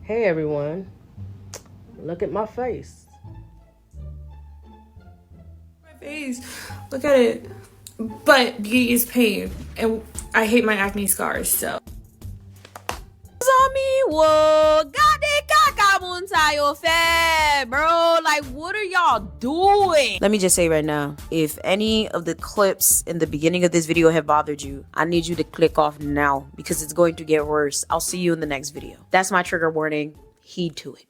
Hey everyone, look at my face. My face, look at it. But beauty is pain, and I hate my acne scars, so. Bro, like, what are y'all doing? Let me just say right now, if any of the clips in the beginning of this video have bothered you, I need you to click off now because it's going to get worse. I'll see you in the next video. That's my trigger warning. Heed to it.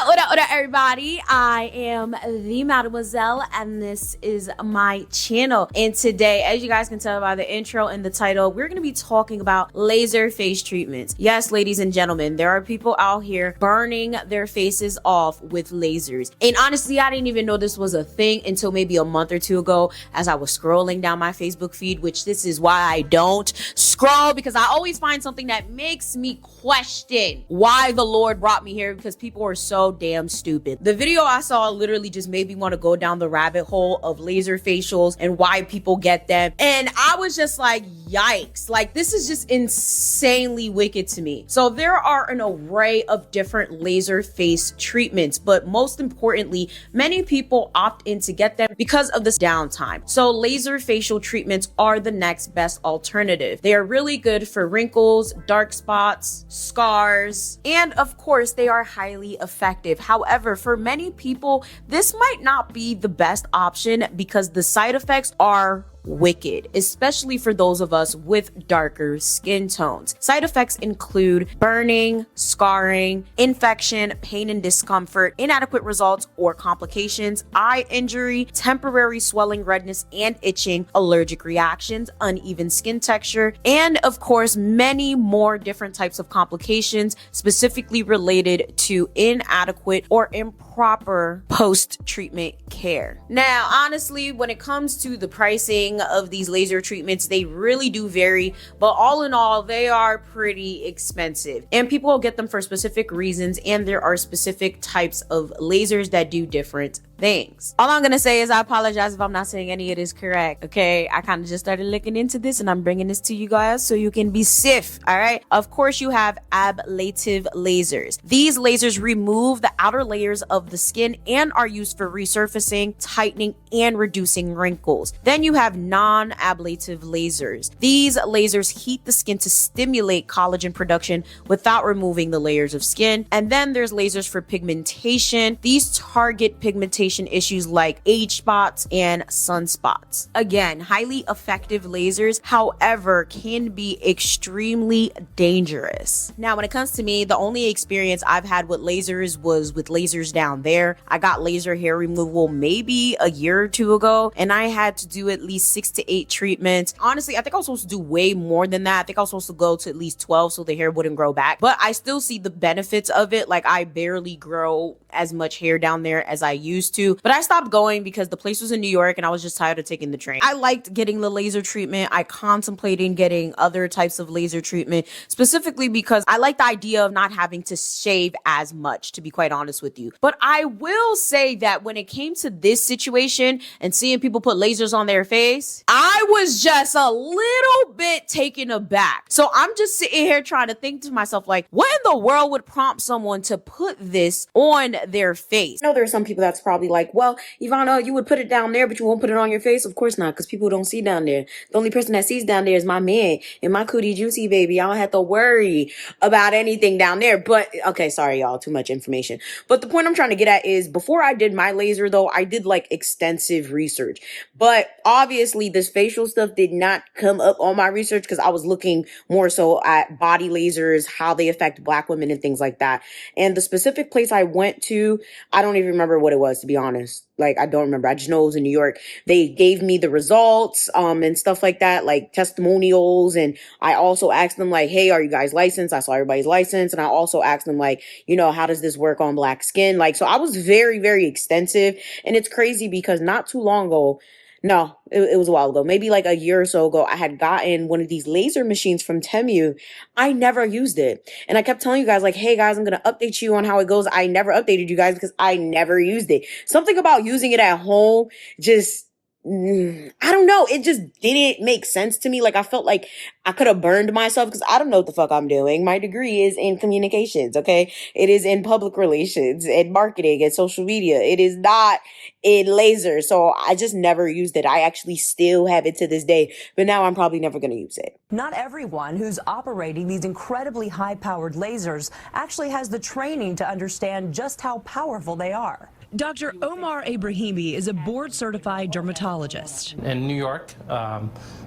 What up, everybody? I am the Mademoiselle, and this is my channel. And today, as you guys can tell by the intro and the title, we're going to be talking about laser face treatments. Yes, ladies and gentlemen, there are people out here burning their faces off with lasers. And honestly, I didn't even know this was a thing until maybe a month or two ago as I was scrolling down my Facebook feed, which this is why I don't scroll, because I always find something that makes me question why the Lord brought me here, because people are so damn stupid. The video I saw literally just made me want to go down the rabbit hole of laser facials and why people get them. And I was just like, yikes, like this is just insanely wicked to me. So there are an array of different laser face treatments, but most importantly, many people opt in to get them because of this downtime. So laser facial treatments are the next best alternative. They are really good for wrinkles, dark spots, scars, and of course they are highly effective. However, for many people, this might not be the best option because the side effects are wicked, especially for those of us with darker skin tones. Side effects include burning, scarring, infection, pain and discomfort, inadequate results or complications, eye injury, temporary swelling, redness and itching, allergic reactions, uneven skin texture, and of course, many more different types of complications specifically related to inadequate or improper post-treatment care. Now, honestly, when it comes to the pricing of these laser treatments, they really do vary, but all in all, they are pretty expensive. And people will get them for specific reasons, and there are specific types of lasers that do different things. All I'm gonna say is I apologize if I'm not saying any of this correct, okay? I kind of just started looking into this and I'm bringing this to you guys so you can be safe, all right? Of course, you have ablative lasers. These lasers remove the outer layers of the skin and are used for resurfacing, tightening, and reducing wrinkles. Then you have non-ablative lasers. These lasers heat the skin to stimulate collagen production without removing the layers of skin. And then there's lasers for pigmentation. These target pigmentation issues like age spots and sunspots. Again, highly effective lasers, however, can be extremely dangerous. Now, when it comes to me, the only experience I've had with lasers was with lasers down there. I got laser hair removal maybe a year or two ago, and I had to do at least 6 to 8 treatments. Honestly, I think I was supposed to do way more than that. I think I was supposed to go to at least 12 so the hair wouldn't grow back, but I still see the benefits of it. Like, I barely grow as much hair down there as I used to, but I stopped going because the place was in New York and I was just tired of taking the train. I liked getting the laser treatment. I contemplated getting other types of laser treatment specifically because I like the idea of not having to shave as much, to be quite honest with you. But I will say that when it came to this situation and seeing people put lasers on their face, I was just a little bit taken aback. So I'm just sitting here trying to think to myself, like, what in the world would prompt someone to put this on their face? I know there are some people that's probably like, well, Yvana, you would put it down there, but you won't put it on your face. Of course not, because people don't see down there. The only person that sees down there is my man and my cootie juicy baby. I don't have to worry about anything down there. But okay, sorry, y'all, too much information. But the point I'm trying to get at is before I did my laser, though, I did like extensive research. But obviously, this facial stuff did not come up on my research because I was looking more so at body lasers, how they affect Black women and things like that. And the specific place I went to, I don't even remember what it was, to be honest. Like, I don't remember. I just know it was in New York. They gave me the results and stuff like that, like testimonials. And I also asked them, like, hey, are you guys licensed? I saw everybody's license. And I also asked them, like, you know, how does this work on Black skin? Like, so I was very, very extensive. And it's crazy because not too long ago, No, it was a while ago. Maybe like a year or so ago, I had gotten one of these laser machines from Temu. I never used it. And I kept telling you guys, like, hey guys, I'm going to update you on how it goes. I never updated you guys because I never used it. Something about using it at home just, I don't know. It just didn't make sense to me. Like, I felt like I could have burned myself because I don't know what the fuck I'm doing. My degree is in communications, okay? It is in public relations and marketing and social media. It is not in laser. So I just never used it. I actually still have it to this day, but now I'm probably never going to use it. Not everyone who's operating these incredibly high-powered lasers actually has the training to understand just how powerful they are. Dr. Omar Ibrahimi is a board-certified dermatologist. In New York,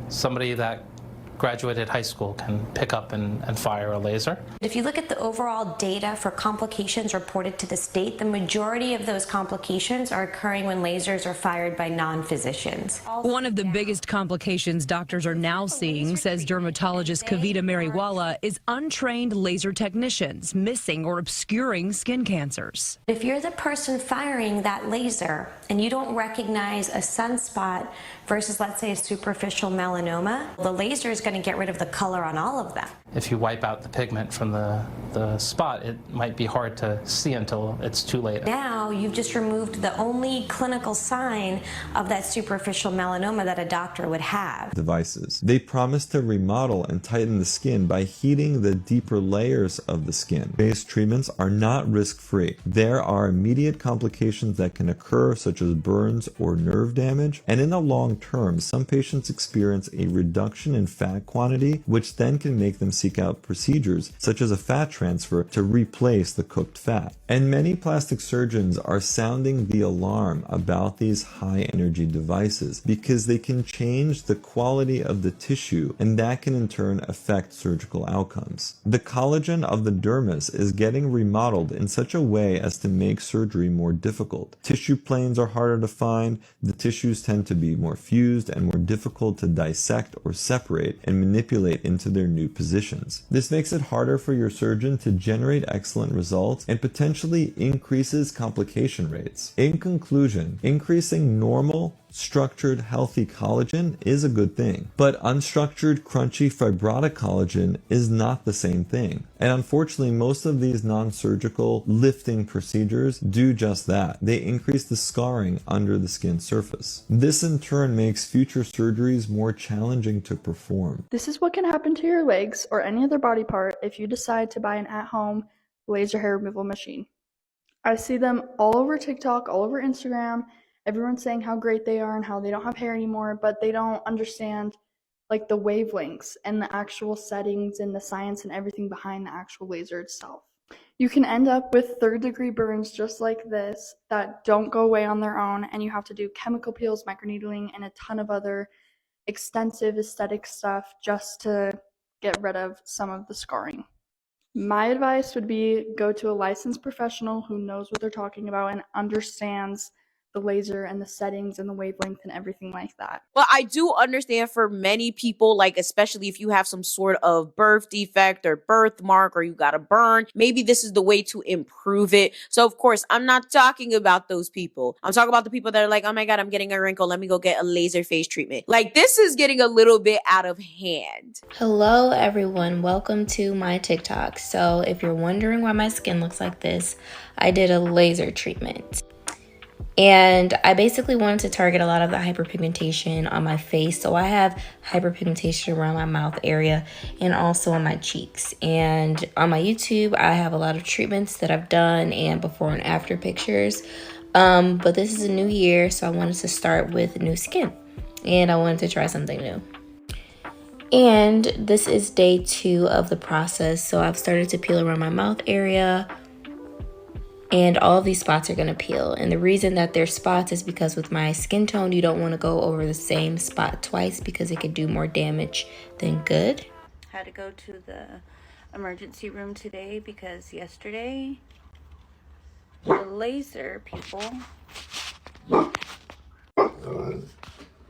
somebody that graduated high school can pick up and fire a laser. If you look at the overall data for complications reported to the state, the majority of those complications are occurring when lasers are fired by non-physicians. One of the biggest complications doctors are now seeing, says dermatologist Kavita Mariwala, is untrained laser technicians missing or obscuring skin cancers. If you're the person firing that laser and you don't recognize a sunspot versus, let's say, a superficial melanoma, the laser is going to get rid of the color on all of them. If you wipe out the pigment from the spot, it might be hard to see until it's too late. Now you've just removed the only clinical sign of that superficial melanoma that a doctor would have. Devices. They promise to remodel and tighten the skin by heating the deeper layers of the skin. Based treatments are not risk-free. There are immediate complications that can occur, such as burns or nerve damage, and in the long term, some patients experience a reduction in fat quantity, which then can make them seek out procedures such as a fat transfer to replace the cooked fat. And many plastic surgeons are sounding the alarm about these high energy devices because they can change the quality of the tissue, and that can in turn affect surgical outcomes. The collagen of the dermis is getting remodeled in such a way as to make surgery more difficult. Tissue planes are harder to find, the tissues tend to be more fused and more difficult to dissect or separate and manipulate into their new positions. This makes it harder for your surgeon to generate excellent results and potentially increases complication rates. In conclusion, increasing normal, structured, healthy collagen is a good thing, but unstructured, crunchy, fibrotic collagen is not the same thing. And unfortunately, most of these non-surgical lifting procedures do just that. They increase the scarring under the skin surface. This in turn makes future surgeries more challenging to perform. This is what can happen to your legs or any other body part if you decide to buy an at-home laser hair removal machine. I see them all over TikTok, all over Instagram. Everyone's saying how great they are and how they don't have hair anymore, but they don't understand like the wavelengths and the actual settings and the science and everything behind the actual laser itself. You can end up with third-degree burns just like this that don't go away on their own, and you have to do chemical peels, microneedling, and a ton of other extensive aesthetic stuff just to get rid of some of the scarring. My advice would be go to a licensed professional who knows what they're talking about and understands the laser and the settings and the wavelength and everything like that. But I do understand for many people, like especially if you have some sort of birth defect or birthmark or you got a burn, maybe this is the way to improve it. So of course, I'm not talking about those people. I'm talking about the people that are like, oh my God, I'm getting a wrinkle. Let me go get a laser face treatment. Like this is getting a little bit out of hand. Hello everyone, welcome to my TikTok. So if you're wondering why my skin looks like this, I did a laser treatment. And I basically wanted to target a lot of the hyperpigmentation on my face. So I have hyperpigmentation around my mouth area and also on my cheeks. And on my YouTube, I have a lot of treatments that I've done and before and after pictures. But this is a new year, so I wanted to start with new skin. And I wanted to try something new. And this is day 2 of the process. So I've started to peel around my mouth area. And all of these spots are going to peel. And the reason that they're spots is because with my skin tone, you don't want to go over the same spot twice because it could do more damage than good. Had to go to the emergency room today because yesterday the laser people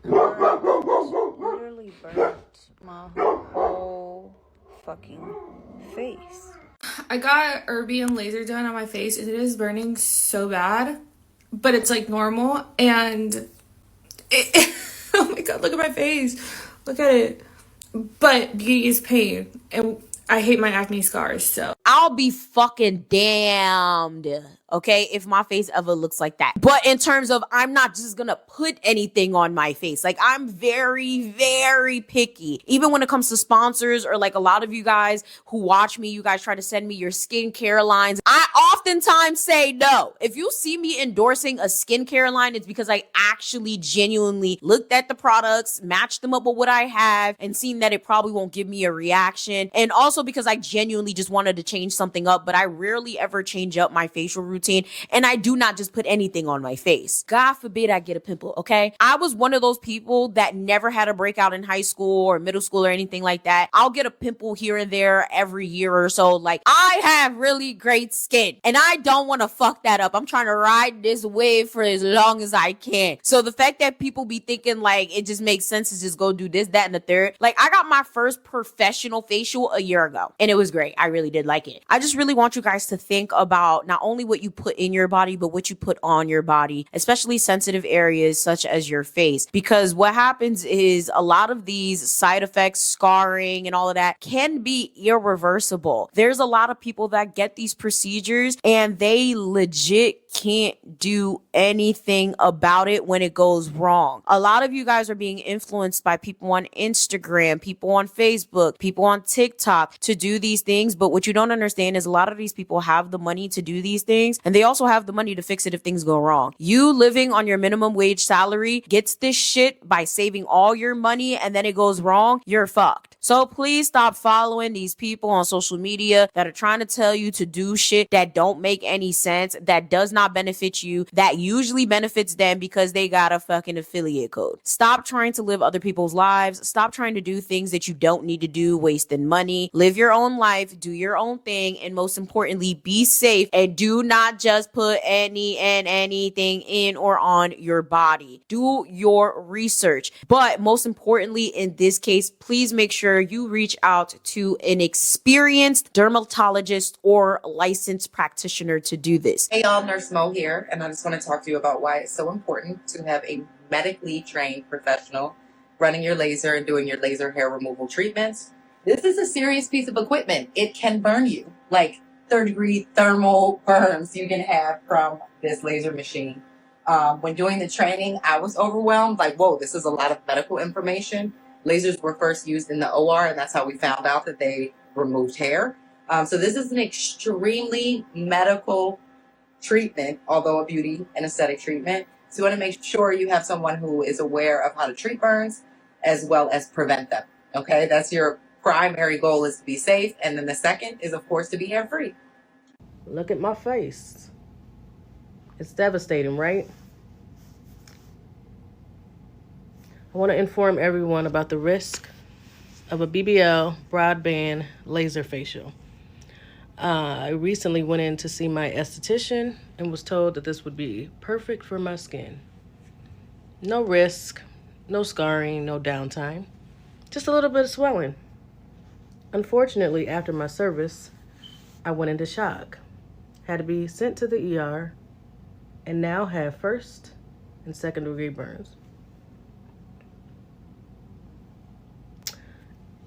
literally burnt my whole fucking face. I got Erbium laser done on my face and it is burning so bad, but it's like normal and Oh my god, look at my face. Look at it. But beauty is pain, and I hate my acne scars, so. I'll be fucking damned, okay, if my face ever looks like that. But in terms of, I'm not just gonna put anything on my face. Like, I'm very, very picky. Even when it comes to sponsors, or like a lot of you guys who watch me, you guys try to send me your skincare lines. I oftentimes say no. If you see me endorsing a skincare line, it's because I actually genuinely looked at the products, matched them up with what I have, and seen that it probably won't give me a reaction. And also because I genuinely just wanted to change something up, but I rarely ever change up my facial routine, and I do not just put anything on my face. God forbid I get a pimple, okay? I was one of those people that never had a breakout in high school or middle school or anything like that. I'll get a pimple here and there every year or so. Like, I have really great skin, and I don't want to fuck that up. I'm trying to ride this wave for as long as I can. So the fact that people be thinking like it just makes sense to just go do this, that, and the third. Like, I got my first professional facial a year ago, and it was great. I really did like it. I just really want you guys to think about not only what you put in your body, but what you put on your body, especially sensitive areas such as your face. Because what happens is a lot of these side effects, scarring, and all of that can be irreversible. There's a lot of people that get these procedures and they legit can't do anything about it when it goes wrong. A lot of you guys are being influenced by people on Instagram, people on Facebook, people on TikTok to do these things. But what you don't understand is a lot of these people have the money to do these things, and they also have the money to fix it if things go wrong. You living on your minimum wage salary gets this shit by saving all your money, and then it goes wrong, you're fucked. So please stop following these people on social media that are trying to tell you to do shit that don't make any sense, that does not benefit you, that usually benefits them because they got a fucking affiliate code. Stop trying to live other people's lives. Stop trying to do things that you don't need to do, wasting money. Live your own life, do your own thing, and most importantly, be safe, and do not just put any and anything in or on your body. Do your research. But most importantly, in this case, please make sure you reach out to an experienced dermatologist or licensed practitioner to do this. Hey y'all, Nurse Mo here, and I just want to talk to you about why it's so important to have a medically trained professional running your laser and doing your laser hair removal treatments. This is a serious piece of equipment. It can burn you, like third-degree thermal burns you can have from this laser machine. When doing the training, I was overwhelmed, like, whoa, this is a lot of medical information. Lasers were first used in the OR, and that's how we found out that they removed hair. So this is an extremely medical treatment, although a beauty and aesthetic treatment. So you want to make sure you have someone who is aware of how to treat burns as well as prevent them. Okay, that's your primary goal, is to be safe. And then the second is, of course, to be hair free. Look at my face. It's devastating, right? I want to inform everyone about the risk of a BBL broadband laser facial. I recently went in to see my esthetician and was told that this would be perfect for my skin. No risk, no scarring, no downtime, just a little bit of swelling. Unfortunately, after my service, I went into shock, had to be sent to the ER, and now have first and second degree burns.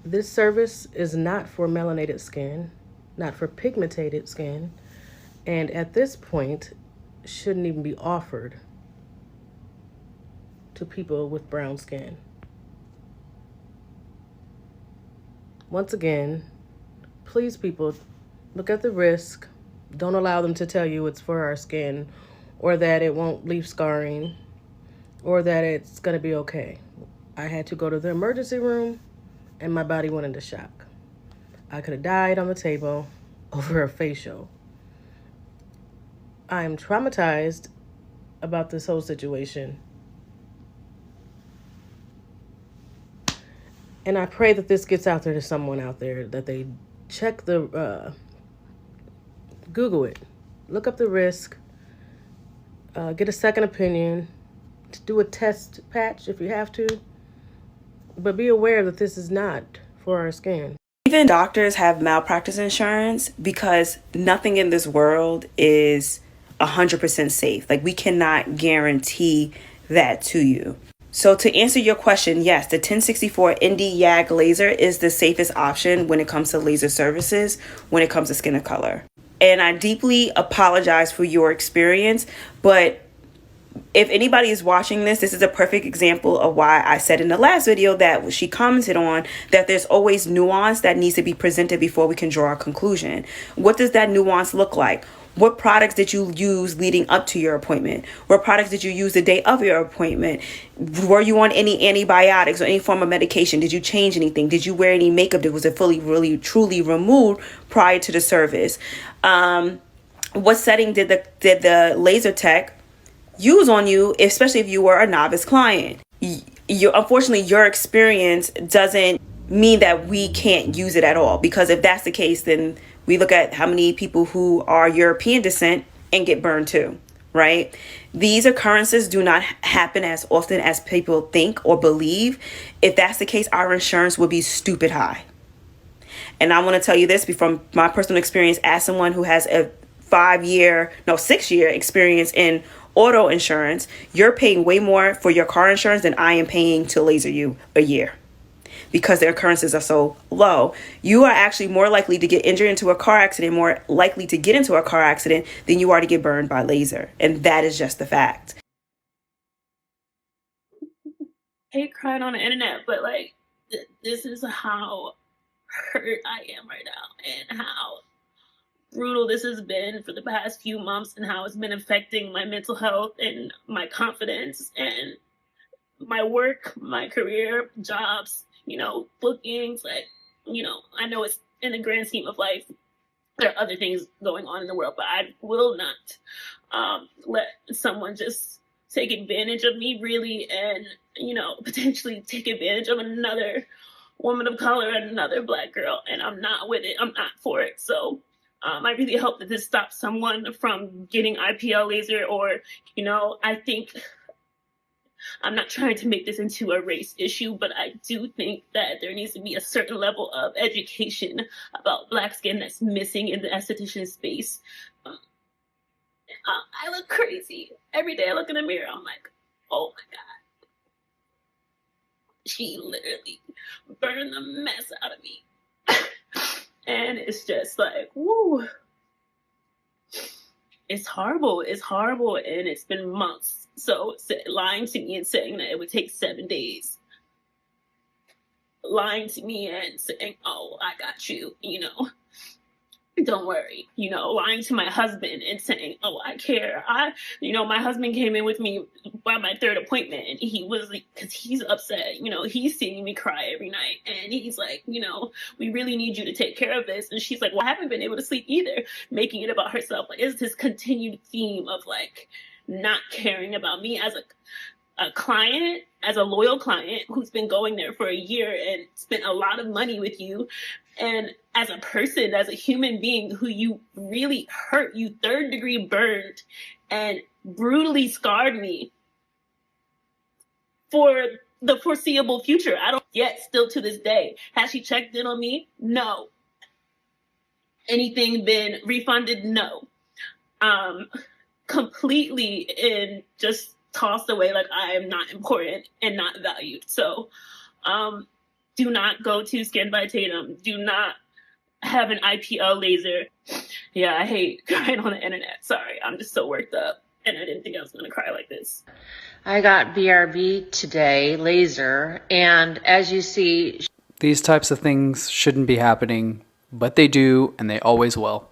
This service is not for melanated skin, not for pigmented skin, and at this point, shouldn't even be offered to people with brown skin. Once again, please people, look at the risk. Don't allow them to tell you it's for our skin, or that it won't leave scarring, or that it's gonna be okay. I had to go to the emergency room and my body went into shock. I could have died on the table over a facial. I am traumatized about this whole situation. And I pray that this gets out there to someone out there, that they check the, Google it, look up the risk, get a second opinion, do a test patch if you have to, but be aware that this is not for our skin. Even doctors have malpractice insurance because nothing in this world is 100% safe. Like, we cannot guarantee that to you. So to answer your question, yes, the 1064 ND YAG laser is the safest option when it comes to laser services, when it comes to skin of color. And I deeply apologize for your experience, but if anybody is watching this, this is a perfect example of why I said in the last video that she commented on that there's always nuance that needs to be presented before we can draw a conclusion. What does that nuance look like? What products did you use leading up to your appointment? What products did you use the day of your appointment? Were you on any antibiotics or any form of medication? Did you change anything? Did you wear any makeup that was fully, really, truly removed prior to the service? What setting did the laser tech use on you, especially if you were a novice client? Unfortunately, your experience doesn't mean that we can't use it at all, because if that's the case, then we look at how many people who are European descent and get burned too, right? These occurrences do not happen as often as people think or believe. If that's the case, our insurance would be stupid high. And I want to tell you this from my personal experience as someone who has a 6-year experience in auto insurance. You're paying way more for your car insurance than I am paying to laser you a year, because their occurrences are so low. You are actually more likely to get injured into a car accident, more likely to get into a car accident than you are to get burned by laser. And that is just the fact. I hate crying on the internet, but like, this is how hurt I am right now, and how brutal this has been for the past few months, and how it's been affecting my mental health and my confidence and my work, my career, jobs, bookings. Like, I know it's in the grand scheme of life, there are other things going on in the world, but I will not let someone just take advantage of me, really, and, potentially take advantage of another woman of color and another Black girl. And I'm not with it. I'm not for it. So I really hope that this stops someone from getting IPL laser, or, I think, I'm not trying to make this into a race issue, but I do think that there needs to be a certain level of education about Black skin that's missing in the esthetician space. I look crazy. Every day I look in the mirror, I'm like, oh my God. She literally burned the mess out of me. And it's just like, woo. It's horrible. It's horrible. And it's been months. So lying to me and saying that it would take 7 days. Lying to me and saying, oh, I got you, don't worry, lying to my husband and saying, oh, I care. My husband came in with me by my third appointment, and he was like, because he's upset, he's seeing me cry every night, and he's like, we really need you to take care of this. And she's like, well, I haven't been able to sleep either, making it about herself. Like, it's this continued theme of like not caring about me as a client, as a loyal client who's been going there for a year and spent a lot of money with you, and as a person, as a human being who you really hurt, you third-degree burned and brutally scarred me for the foreseeable future. I don't yet, still to this day. Has she checked in on me? No. Anything been refunded? No. Completely and just tossed away like I am not important and not valued. So do not go to Skin by Tatum. Do not have an IPL laser. Yeah, I hate crying on the internet. Sorry, I'm just so worked up, and I didn't think I was going to cry like this. I got BRB today, laser, and as you see... These types of things shouldn't be happening, but they do, and they always will.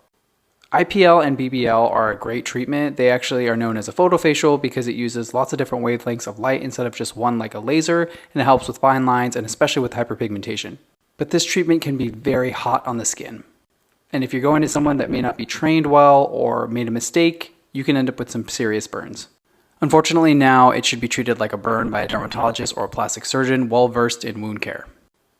IPL and BBL are a great treatment. They actually are known as a photofacial because it uses lots of different wavelengths of light instead of just one like a laser, and it helps with fine lines and especially with hyperpigmentation. But this treatment can be very hot on the skin. And if you're going to someone that may not be trained well or made a mistake, you can end up with some serious burns. Unfortunately, now it should be treated like a burn by a dermatologist or a plastic surgeon well versed in wound care.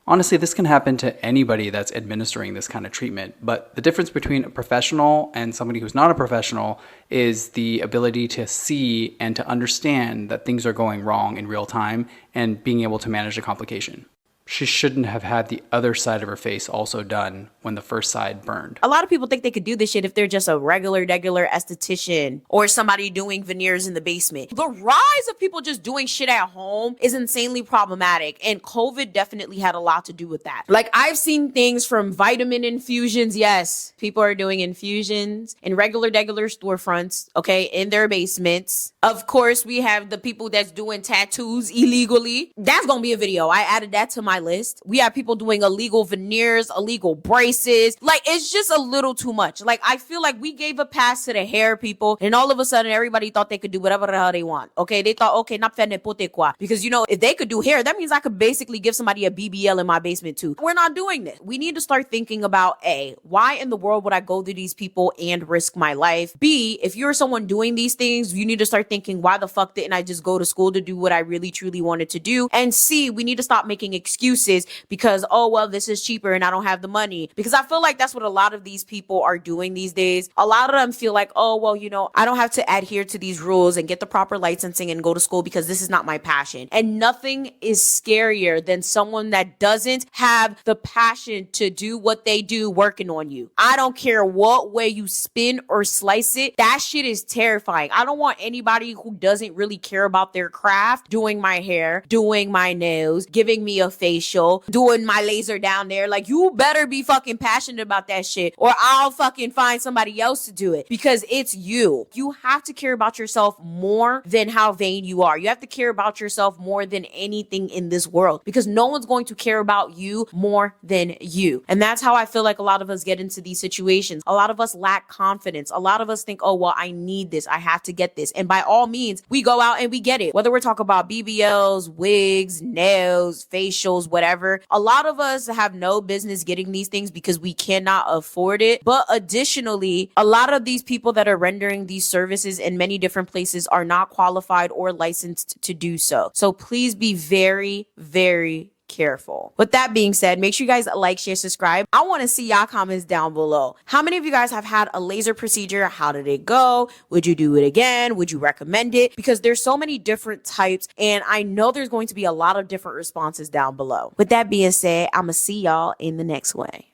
Honestly, this can happen to anybody that's administering this kind of treatment, but the difference between a professional and somebody who's not a professional is the ability to see and to understand that things are going wrong in real time and being able to manage the complication. she shouldn't have had the other side of her face also done when the first side burned. A lot of people think they could do this shit if they're just a regular esthetician or somebody doing veneers in the basement. The rise of people just doing shit at home is insanely problematic, and COVID definitely had a lot to do with that. Like, I've seen things from vitamin infusions. Yes, people are doing infusions in regular storefronts, okay, in their basements. Of course, we have the people that's doing tattoos illegally. That's gonna be a video. I added that to my list. We have people doing illegal veneers, illegal braces. Like, it's just a little too much. Like, I feel like we gave a pass to the hair people, and all of a sudden everybody thought they could do whatever the hell they want. Okay, they thought, okay, not faire n'importe quoi. Because, you know, if they could do hair, that means I could basically give somebody a BBL in my basement too. We're not doing this. We need to start thinking about A, why in the world would I go to these people and risk my life? B, if you're someone doing these things, you need to start thinking, why the fuck didn't I just go to school to do what I really truly wanted to do? And C, we need to stop making excuses because, oh, well, this is cheaper and I don't have the money. Because I feel like that's what a lot of these people are doing these days. A lot of them feel like, oh, well, you know, I don't have to adhere to these rules and get the proper licensing and go to school because this is not my passion. And nothing is scarier than someone that doesn't have the passion to do what they do working on you. I don't care what way you spin or slice it. That shit is terrifying. I don't want anybody who doesn't really care about their craft doing my hair, doing my nails, giving me a facial, doing my laser down there. Like, you better be fucking passionate about that shit or I'll fucking find somebody else to do it, because it's you. You have to care about yourself more than how vain you are. You have to care about yourself more than anything in this world, because no one's going to care about you more than you. And that's how I feel like a lot of us get into these situations. A lot of us lack confidence. A lot of us think, oh, well, I need this. I have to get this. And by all means, we go out and we get it. Whether we're talking about BBLs, wigs, nails, facials, whatever. A lot of us have no business getting these things because we cannot afford it. But additionally, a lot of these people that are rendering these services in many different places are not qualified or licensed to do so. So please be very, very careful. With that being said, make sure you guys like, share, subscribe. I want to see y'all comments down below. How many of you guys have had a laser procedure? How did it go? Would you do it again? Would you recommend it? Because there's so many different types, and I know there's going to be a lot of different responses down below. With that being said, I'm gonna see y'all in the next way.